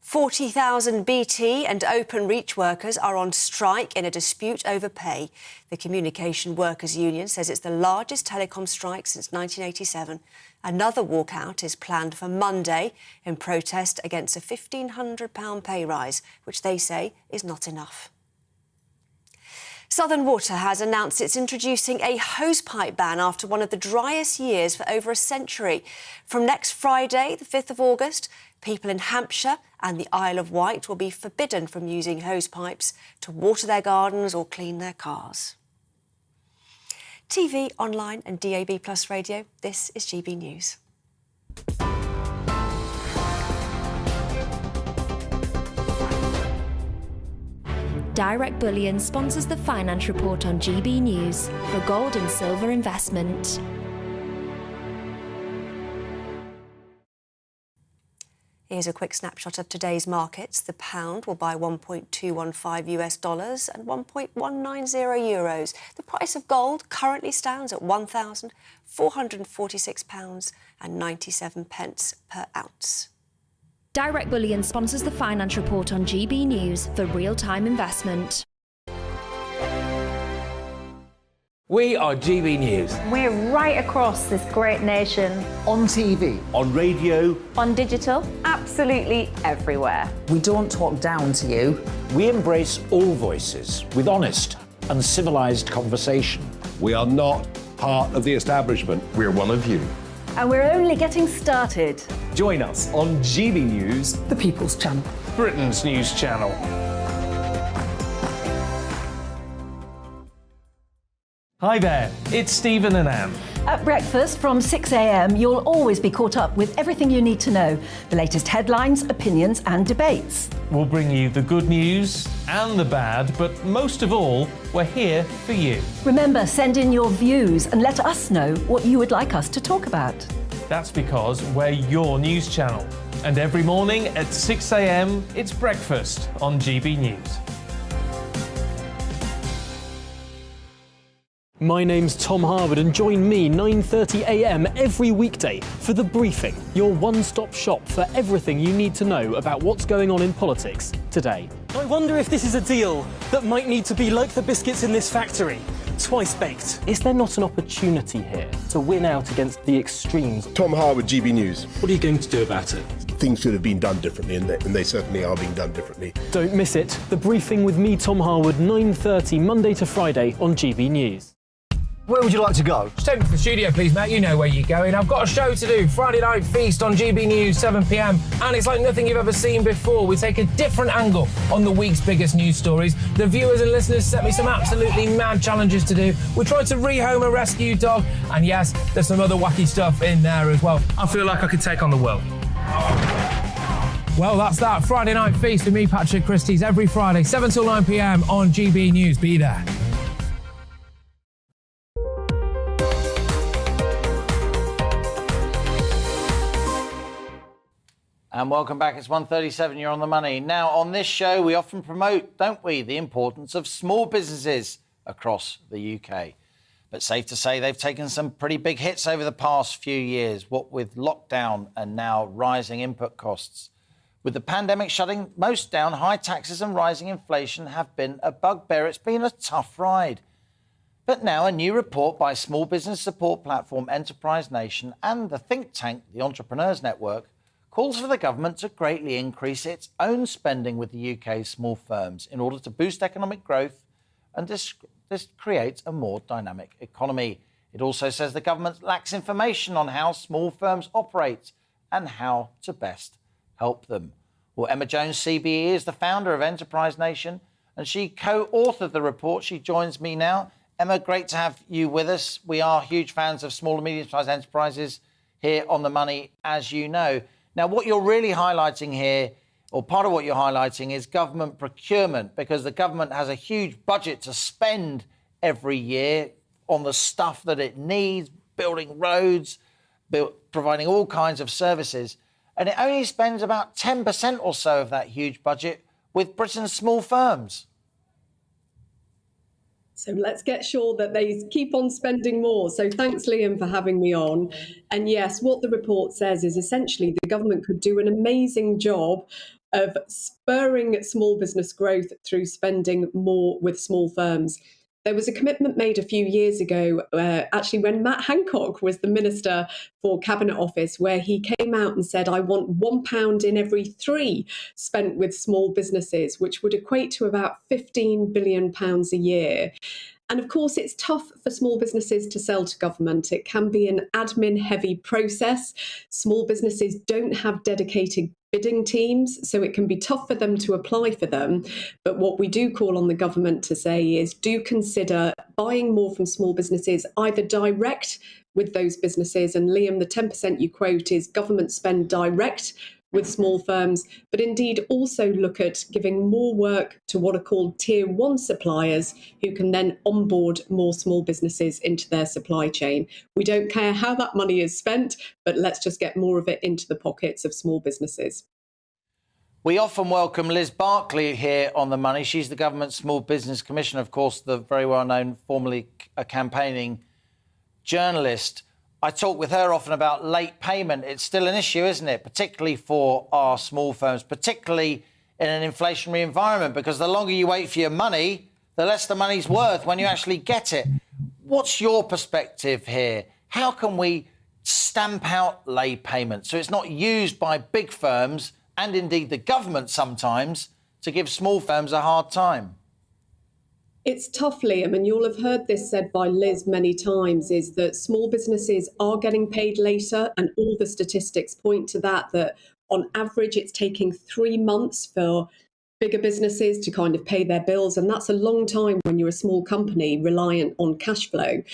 40,000 BT and Openreach workers are on strike in a dispute over pay. The Communication Workers Union says it's the largest telecom strike since 1987. Another walkout is planned for Monday in protest against a £1,500 pay rise, which they say is not enough. Southern Water has announced it's introducing a hosepipe ban after one of the driest years for over a century. From next Friday, the 5th of August, people in Hampshire and the Isle of Wight will be forbidden from using hosepipes to water their gardens or clean their cars. TV, online and DAB+ radio, this is GB News. Direct Bullion sponsors the Finance Report on GB News for gold and silver investment. Here's a quick snapshot of today's markets. The pound will buy $1.215 and 1.190 euros. The price of gold currently stands at £1,446.97 per ounce. Direct Bullion sponsors the Finance Report on GB News for real-time investment. We are GB News. We're right across this great nation. On TV. On radio. On digital. Absolutely everywhere. We don't talk down to you. We embrace all voices with honest and civilised conversation. We are not part of the establishment. We're one of you. And we're only getting started. Join us on GB News, The People's Channel. Britain's news channel. Hi there, it's Stephen and Anne. At breakfast from 6 a.m, you'll always be caught up with everything you need to know, the latest headlines, opinions and debates. We'll bring you the good news and the bad, but most of all, we're here for you. Remember, send in your views and let us know what you would like us to talk about. That's because we're your news channel. And every morning at 6 a.m, it's breakfast on GB News. My name's Tom Harwood and join me 9:30 a.m. every weekday for The Briefing, your one-stop shop for everything you need to know about what's going on in politics today. I wonder if this is a deal that might need to be like the biscuits in this factory, twice baked. Is there not an opportunity here to win out against the extremes? Tom Harwood, GB News. What are you going to do about it? Things should have been done differently, and they certainly are being done differently. Don't miss it. The Briefing with me, Tom Harwood, 9:30 Monday to Friday on GB News. Where would you like to go? Just take me to the studio, please, mate. You know where you're going. I've got a show to do. Friday Night Feast on GB News, 7 p.m. And it's like nothing you've ever seen before. We take a different angle on the week's biggest news stories. The viewers and listeners set me some absolutely mad challenges to do. We tried to rehome a rescue dog. And yes, there's some other wacky stuff in there as well. I feel like I could take on the world. Well, that's that. Friday Night Feast with me, Patrick Christie's, every Friday, 7 till 9 p.m. on GB News. Be there. And welcome back. It's 1:37. You're on the money. Now, on this show, we often promote, don't we, the importance of small businesses across the UK. But safe to say they've taken some pretty big hits over the past few years, what with lockdown and now rising input costs. With the pandemic shutting most down, high taxes and rising inflation have been a bugbear. It's been a tough ride. But now a new report by small business support platform Enterprise Nation and the think tank, the Entrepreneurs Network, calls for the government to greatly increase its own spending with the UK's small firms in order to boost economic growth and this creates a more dynamic economy. It also says the government lacks information on how small firms operate and how to best help them. Well, Emma Jones, CBE, is the founder of Enterprise Nation, and she co-authored the report. She joins me now. Emma, great to have you with us. We are huge fans of small and medium-sized enterprises here on The Money, as you know. Now, what you're really highlighting here, or part of what you're highlighting, is government procurement, because the government has a huge budget to spend every year on the stuff that it needs, building roads, providing all kinds of services. And it only spends about 10% or so of that huge budget with Britain's small firms. So let's get sure that they keep on spending more. So thanks, Liam, for having me on. And yes, what the report says is essentially the government could do an amazing job of spurring small business growth through spending more with small firms. There was a commitment made a few years ago, actually when Matt Hancock was the Minister for Cabinet Office, where he came out and said, I want £1 in every 3 spent with small businesses, which would equate to about £15 billion a year. And of course, it's tough for small businesses to sell to government. It can be an admin-heavy process. Small businesses don't have dedicated bidding teams, so it can be tough for them to apply for them. But what we do call on the government to say is do consider buying more from small businesses, either direct with those businesses. And Liam, the 10% you quote is government spend direct with small firms, but indeed also look at giving more work to what are called tier 1 suppliers who can then onboard more small businesses into their supply chain. We don't care how that money is spent, but let's just get more of it into the pockets of small businesses. We often welcome Liz Barclay here on The Money. She's the government's Small Business Commissioner, of course, the very well-known, formerly a campaigning journalist. I talk with her often about late payment. It's still an issue, isn't it? Particularly for our small firms, particularly in an inflationary environment, because the longer you wait for your money, the less the money's worth when you actually get it. What's your perspective here? How can we stamp out late payment so it's not used by big firms and indeed the government sometimes to give small firms a hard time? It's tough, Liam, and you'll have heard this said by Liz many times, is that small businesses are getting paid later, and all the statistics point to that on average it's taking 3 months for bigger businesses to kind of pay their bills, and that's a long time when you're a small company reliant on cash flow.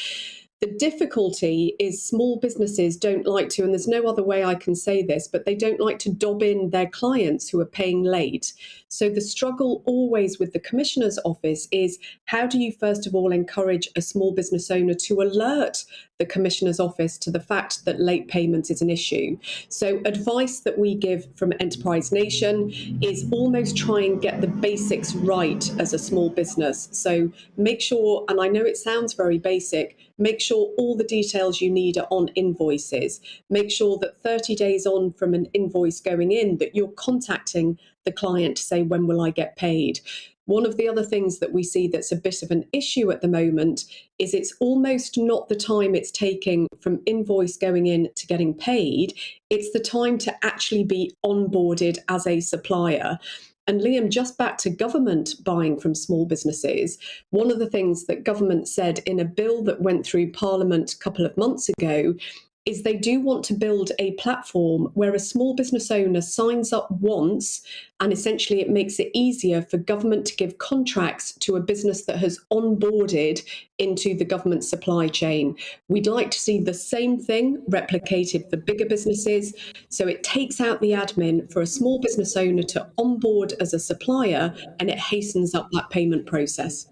The difficulty is small businesses don't like to, and there's no other way I can say this, but they don't like to dob in their clients who are paying late. So the struggle always with the Commissioner's Office is how do you first of all encourage a small business owner to alert the Commissioner's Office to the fact that late payment is an issue. So advice that we give from Enterprise Nation is almost try and get the basics right as a small business. So make sure, and I know it sounds very basic, make sure all the details you need are on invoices. Make sure that 30 days on from an invoice going in that you're contacting the client to say, when will I get paid? One of the other things that we see that's a bit of an issue at the moment is it's almost not the time it's taking from invoice going in to getting paid. It's the time to actually be onboarded as a supplier. And Liam, just back to government buying from small businesses, one of the things that government said in a bill that went through Parliament a couple of months ago is they do want to build a platform where a small business owner signs up once, and essentially it makes it easier for government to give contracts to a business that has onboarded into the government supply chain. We'd like to see the same thing replicated for bigger businesses, so it takes out the admin for a small business owner to onboard as a supplier, and it hastens up that payment process.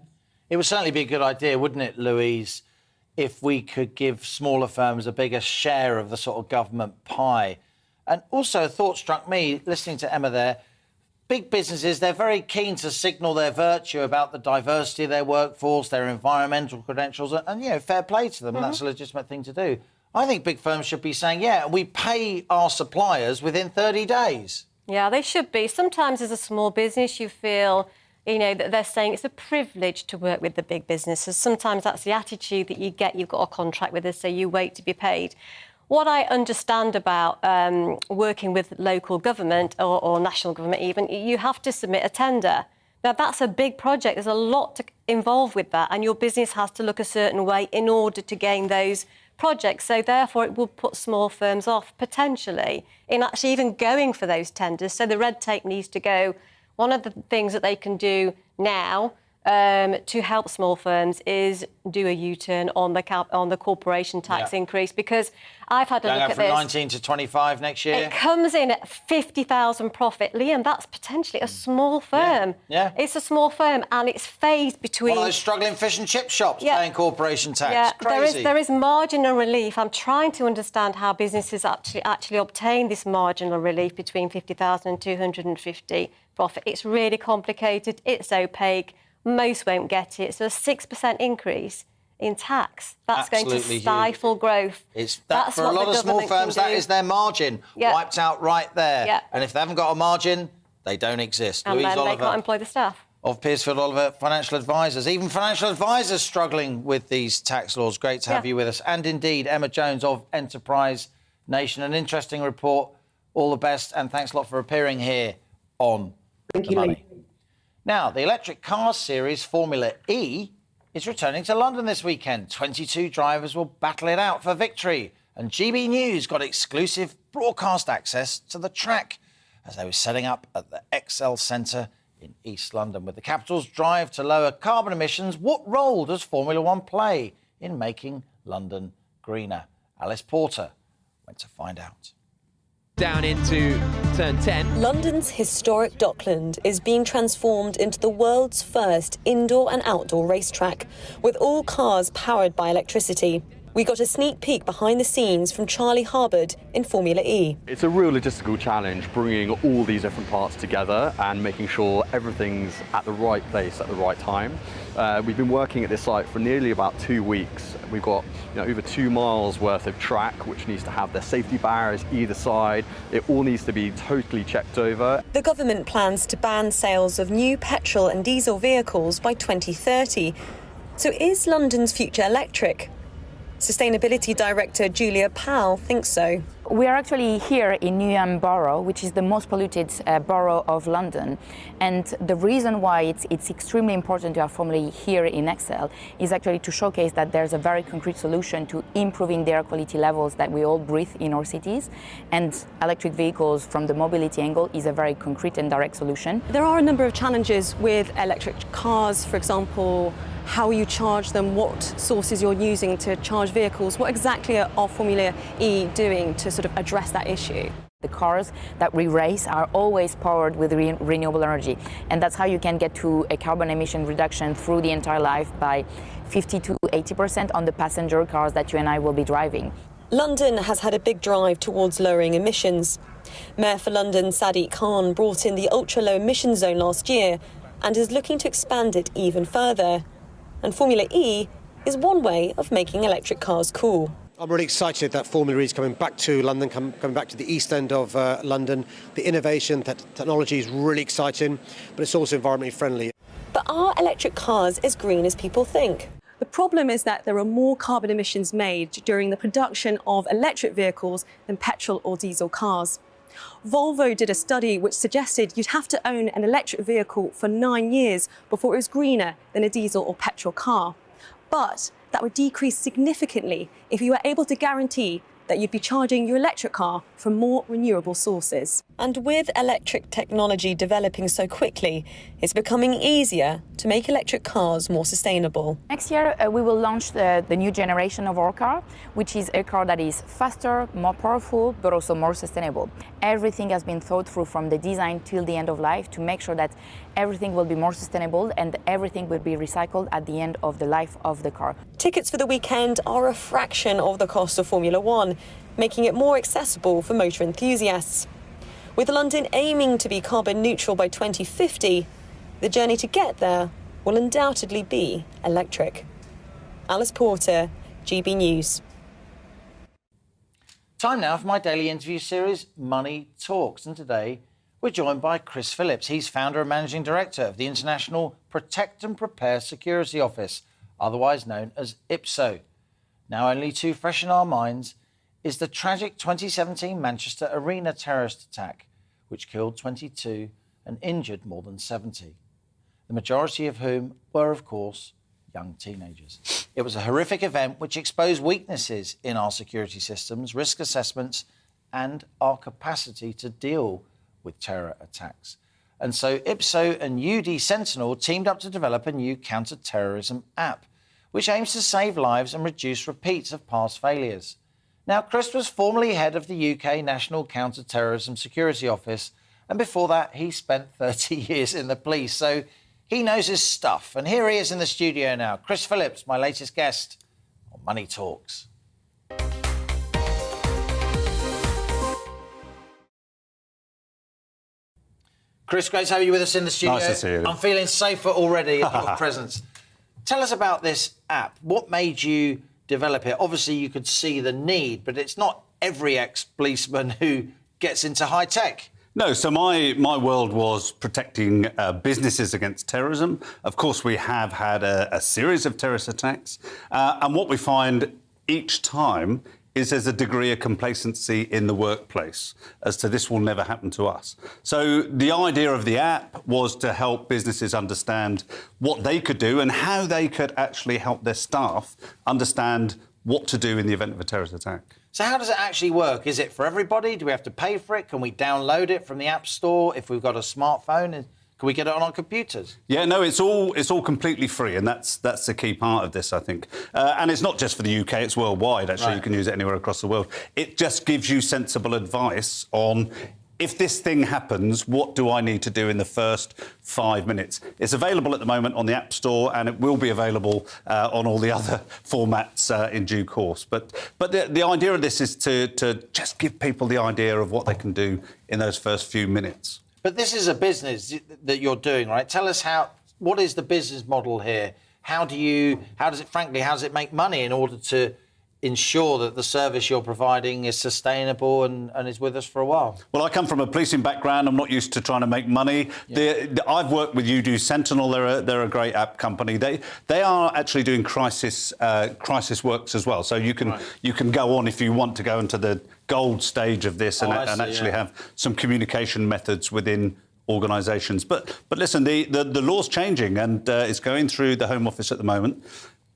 It would certainly be a good idea, wouldn't it, Louise, if we could give smaller firms a bigger share of the sort of government pie. And also a thought struck me, listening to Emma there, big businesses, they're very keen to signal their virtue about the diversity of their workforce, their environmental credentials, and, you know, fair play to them. That's a legitimate thing to do. I think big firms should be saying, yeah, we pay our suppliers within 30 days. Yeah, they should be. Sometimes as a small business, you feel, you know, that they're saying it's a privilege to work with the big businesses. Sometimes that's the attitude that you get. You've got a contract with us, so you wait to be paid. What I understand about working with local government or national government even, you have to submit a tender. Now, that's a big project. There's a lot involved with that, and your business has to look a certain way in order to gain those projects. So, therefore, it will put small firms off, potentially, in actually even going for those tenders. So the red tape needs to go. One of the things that they can do now to help small firms is do a U-turn on the corporation tax increase, because I've had a look at this. Going from 19 to 25 next year. It comes in at 50,000 profit. Liam, that's potentially a small firm. Yeah. It's a small firm, and it's phased between... One of those struggling fish and chip shops paying corporation tax. Yeah, Crazy. there is marginal relief. I'm trying to understand how businesses actually obtain this marginal relief between 50,000 and 250 profit. It's really complicated. It's opaque. Most won't get it. So a 6% increase in tax, that's going to stifle growth. That's for a lot of small firms, that is their margin, wiped out right there. Yeah. And if they haven't got a margin, they don't exist. And then they can't employ the staff. Of Pearsfield Oliver Financial Advisors. Even financial advisors struggling with these tax laws. Great to have you with us. And indeed, Emma Jones of Enterprise Nation. An interesting report. All the best, and thanks a lot for appearing here on The Money. Now, the electric car series Formula E is returning to London this weekend. 22 drivers will battle it out for victory. And GB News got exclusive broadcast access to the track as they were setting up at the Excel Centre in East London. With the capital's drive to lower carbon emissions, what role does Formula One play in making London greener? Alice Porter went to find out. Down into turn 10. London's historic Dockland is being transformed into the world's first indoor and outdoor racetrack, with all cars powered by electricity. We got a sneak peek behind the scenes from Charlie Harbord in Formula E. It's a real logistical challenge, bringing all these different parts together and making sure everything's at the right place at the right time. We've been working at this site for nearly about 2 weeks. We've got over 2 miles worth of track, which needs to have their safety barriers either side. It all needs to be totally checked over. The government plans to ban sales of new petrol and diesel vehicles by 2030. So is London's future electric? Sustainability Director Julia Powell thinks so. We are actually here in Newham Borough, which is the most polluted borough of London. And the reason why it's extremely important to have Formula E here in Excel is actually to showcase that there's a very concrete solution to improving the air quality levels that we all breathe in our cities. And electric vehicles, from the mobility angle, is a very concrete and direct solution. There are a number of challenges with electric cars, for example, how you charge them, what sources you're using to charge vehicles. What exactly are Formula E doing to sort of address that issue? The cars that we race are always powered with renewable energy, and that's how you can get to a carbon emission reduction through the entire life by 50 to 80% on the passenger cars that you and I will be driving. London has had a big drive towards lowering emissions. Mayor for London Sadiq Khan brought in the ultra-low emission zone last year and is looking to expand it even further. And Formula E is one way of making electric cars cool. I'm really excited that Formula E is coming back to London, coming back to the east end of London. The innovation, that technology is really exciting, but it's also environmentally friendly. But are electric cars as green as people think? The problem is that there are more carbon emissions made during the production of electric vehicles than petrol or diesel cars. Volvo did a study which suggested you'd have to own an electric vehicle for 9 years before it was greener than a diesel or petrol car. But that would decrease significantly if you were able to guarantee that you'd be charging your electric car from more renewable sources. And with electric technology developing so quickly, it's becoming easier to make electric cars more sustainable. Next year, we will launch the new generation of our car, which is a car that is faster, more powerful, but also more sustainable. Everything has been thought through from the design till the end of life to make sure that everything will be more sustainable and everything will be recycled at the end of the life of the car. Tickets for the weekend are a fraction of the cost of Formula One, making it more accessible for motor enthusiasts. With London aiming to be carbon neutral by 2050, the journey to get there will undoubtedly be electric. Alice Porter, GB News. Time now for my daily interview series, Money Talks. And today we're joined by Chris Phillips. He's founder and managing director of the International Protect and Prepare Security Office, otherwise known as IPSO. Now only too fresh in our minds is the tragic 2017 Manchester Arena terrorist attack, which killed 22 and injured more than 70, the majority of whom were, of course, young teenagers. It was a horrific event which exposed weaknesses in our security systems, risk assessments, and our capacity to deal with terror attacks. And so IPSO and UD Sentinel teamed up to develop a new counter-terrorism app, which aims to save lives and reduce repeats of past failures. Now, Chris was formerly head of the UK National Counter-Terrorism Security Office, and before that, he spent 30 years in the police, so he knows his stuff. And here he is in the studio now. Chris Phillips, my latest guest on Money Talks. Chris, great to have you with us in the studio. Nice to see you. I'm feeling safer already in your presence. Tell us about this app. What made you develop it? Obviously, you could see the need, but it's not every ex-policeman who gets into high tech. No, so my world was protecting businesses against terrorism. Of course, we have had a series of terrorist attacks. And what we find each time is there's a degree of complacency in the workplace as to this will never happen to us. So the idea of the app was to help businesses understand what they could do and how they could actually help their staff understand what to do in the event of a terrorist attack. So how does it actually work? Is it for everybody? Do we have to pay for it? Can we download it from the App Store if we've got a smartphone? Can we get it on our computers? Yeah, no, it's all completely free, and that's the key part of this, I think. And it's not just for the UK; it's worldwide. Actually, Right. You can use it anywhere across the world. It just gives you sensible advice on, if this thing happens, what do I need to do in the first 5 minutes? It's available at the moment on the App Store, and it will be available on all the other formats in due course. But the idea of this is to just give people the idea of what they can do in those first few minutes. But this is a business that you're doing, right? Tell us what is the business model here? How does it make money in order to ensure that the service you're providing is sustainable and is with us for a while? Well, I come from a policing background. I'm not used to trying to make money. Yeah. I've worked with YouView Sentinel. They're a great app company. They are actually doing crisis works as well. So you can go on if you want to go into the gold stage of this and actually have some communication methods within organisations. But listen, the law's changing and it's going through the Home Office at the moment.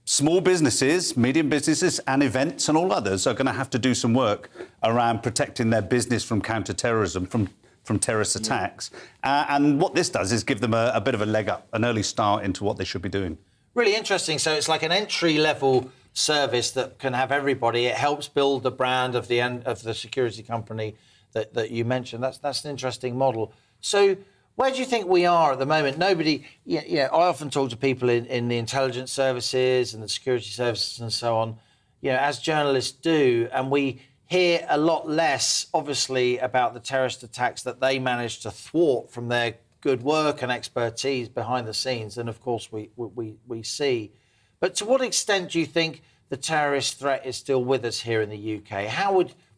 Small businesses, medium businesses and events and all others are going to have to do some work around protecting their business from counter-terrorism, from terrorist attacks. And what this does is give them a bit of a leg up, an early start into what they should be doing. Really interesting. So it's like an entry-level service that can have everybody. It helps build the brand of the security company that you mentioned. That's an interesting model. So where do you think we are at the moment? I often talk to people in the intelligence services and the security services and so on, as journalists do, and we hear a lot less, obviously, about the terrorist attacks that they managed to thwart from their good work and expertise behind the scenes. And, of course, we see. But to what extent do you think the terrorist threat is still with us here in the UK?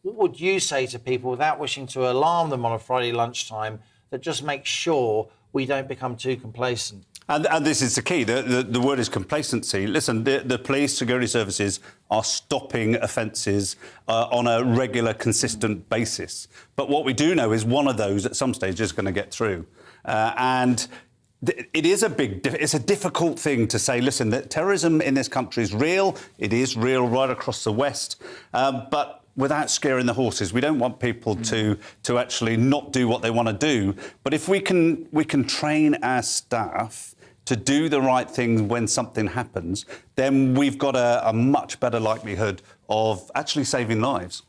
What would you say to people, without wishing to alarm them on a Friday lunchtime, that just makes sure we don't become too complacent? And this is the key. The word is complacency. Listen, the police, security services are stopping offences on a regular, consistent basis. But what we do know is one of those at some stage is going to get through. It is it's a difficult thing to say, listen, that terrorism in this country is real. It is real right across the West. But without scaring the horses, we don't want people to actually not do what they want to do. But if we can train our staff to do the right thing when something happens, then we've got a much better likelihood of actually saving lives.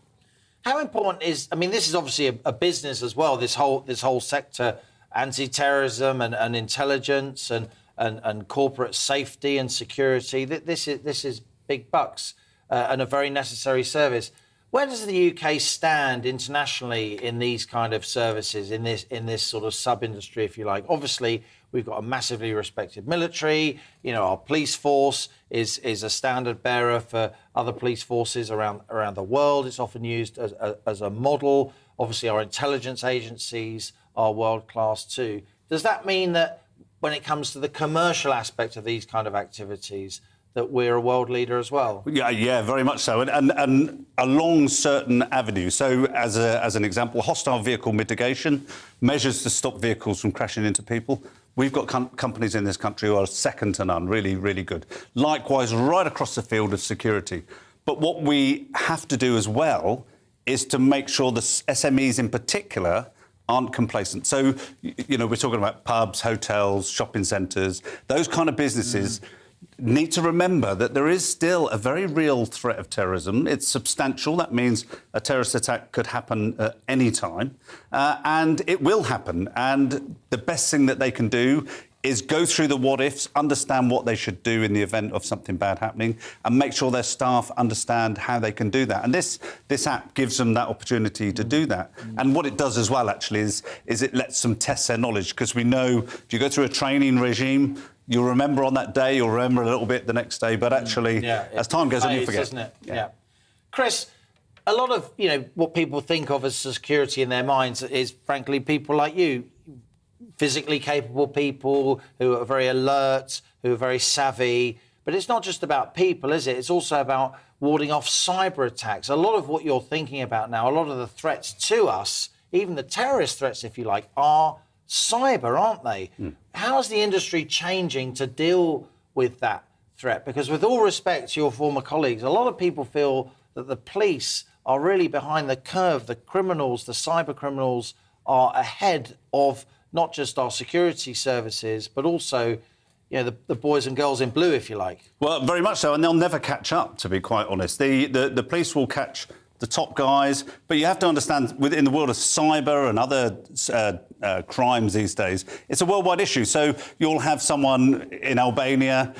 How important this is obviously a business as well, this whole sector, anti-terrorism and intelligence and corporate safety and security. This is big bucks and a very necessary service. Where does the UK stand internationally in these kind of services, in this sort of sub-industry, if you like? Obviously, we've got a massively respected military. Our police force is a standard bearer for other police forces around the world. It's often used as a model. Obviously, our intelligence agencies are world-class too. Does that mean that when it comes to the commercial aspect of these kind of activities, that we're a world leader as well. Yeah, very much so, and along certain avenues. So, as an example, hostile vehicle mitigation, measures to stop vehicles from crashing into people. We've got companies in this country who are second to none, really, really good. Likewise, right across the field of security. But what we have to do as well is to make sure the SMEs in particular aren't complacent. So, you know, we're talking about pubs, hotels, shopping centres, those kind of businesses need to remember that there is still a very real threat of terrorism. It's substantial. That means a terrorist attack could happen at any time, and it will happen. And the best thing that they can do is go through the what-ifs, understand what they should do in the event of something bad happening, and make sure their staff understand how they can do that. And this app gives them that opportunity to do that. And what it does as well, actually, is it lets them test their knowledge, because we know if you go through a training regime, you'll remember on that day, you'll remember a little bit the next day, but actually, as time goes on, you forget. Isn't it? Yeah. Chris, a lot of, you know, what people think of as security in their minds is, frankly, people like you, physically capable people who are very alert, who are very savvy. But it's not just about people, is it? It's also about warding off cyber attacks. A lot of what you're thinking about now, a lot of the threats to us, even the terrorist threats, if you like, are cyber, aren't they? How's the industry changing to deal with that threat? Because with all respect to your former colleagues, a lot of people feel that the police are really behind the curve. The criminals, the cyber criminals, are ahead of not just our security services, but also, you know, the boys and girls in blue, if you like. Well, very much so, and they'll never catch up, to be quite honest. The police will catch the top guys, but you have to understand, within the world of cyber and other crimes these days, it's a worldwide issue. So you'll have someone in Albania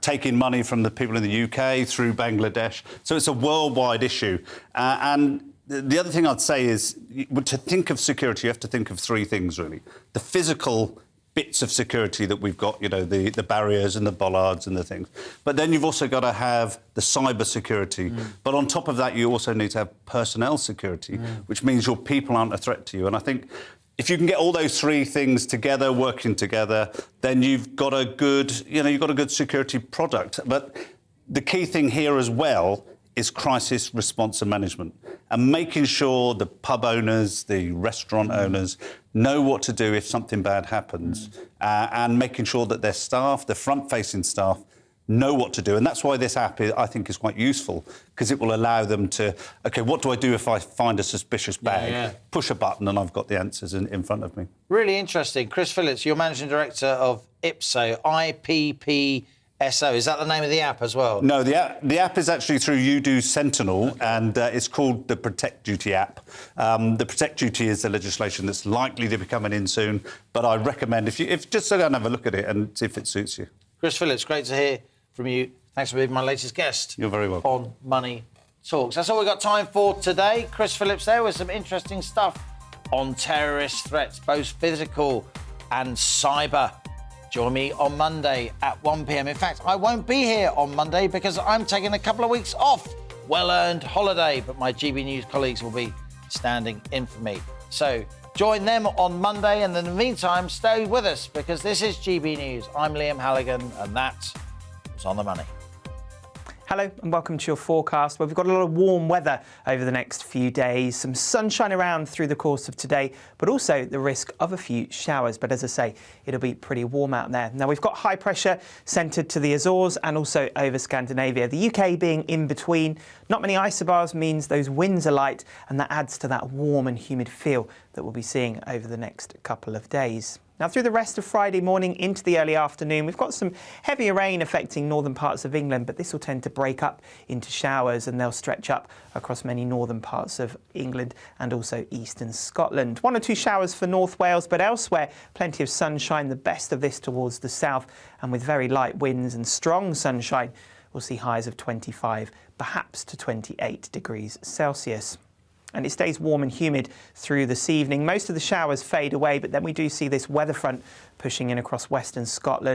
taking money from the people in the UK through Bangladesh. So it's a worldwide issue. And the other thing I'd say is, to think of security, you have to think of three things, really. The physical bits of security that we've got, you know, the barriers and the bollards and the things. But then you've also got to have the cyber security. But on top of that, you also need to have personnel security, which means your people aren't a threat to you. And I think if you can get all those three things together, working together, then you've got a good, you know, you've got a good security product. But the key thing here as well is crisis response and management, and making sure the pub owners, the restaurant owners, know what to do if something bad happens, and making sure that their staff, the front-facing staff, know what to do. And that's why this app, I think, is quite useful, because it will allow them to, OK, what do I do if I find a suspicious bag? Push a button and I've got the answers in front of me. Really interesting. Chris Phillips, you're Managing Director of IPSO, IPPSO. Is that the name of the app as well? No, the app is actually through YouView Sentinel, and it's called the Protect Duty app. The Protect Duty is the legislation that's likely to be coming in soon, but I recommend if just go and have a look at it and see if it suits you. Chris Phillips, great to hear from you. Thanks for being my latest guest. You're very welcome. On Money Talks. That's all we've got time for today. Chris Phillips there with some interesting stuff on terrorist threats, both physical and cyber. Join me on Monday at 1 p.m. In fact, I won't be here on Monday because I'm taking a couple of weeks off. Well-earned holiday, but my GB News colleagues will be standing in for me. So join them on Monday, and in the meantime, stay with us because this is GB News. I'm Liam Halligan, and that was On the Money. Hello and welcome to your forecast. Well, we've got a lot of warm weather over the next few days, some sunshine around through the course of today, but also the risk of a few showers. But as I say, it'll be pretty warm out there. Now, we've got high pressure centred to the Azores and also over Scandinavia. The UK being in between. Not many isobars means those winds are light, and that adds to that warm and humid feel that we'll be seeing over the next couple of days. Now, through the rest of Friday morning into the early afternoon, we've got some heavier rain affecting northern parts of England, but this will tend to break up into showers and they'll stretch up across many northern parts of England and also eastern Scotland. 1 or 2 showers for North Wales, but elsewhere, plenty of sunshine, the best of this towards the south, and with very light winds and strong sunshine, we'll see highs of 25, perhaps to 28 degrees Celsius. And it stays warm and humid through this evening. Most of the showers fade away, but then we do see this weather front pushing in across western Scotland.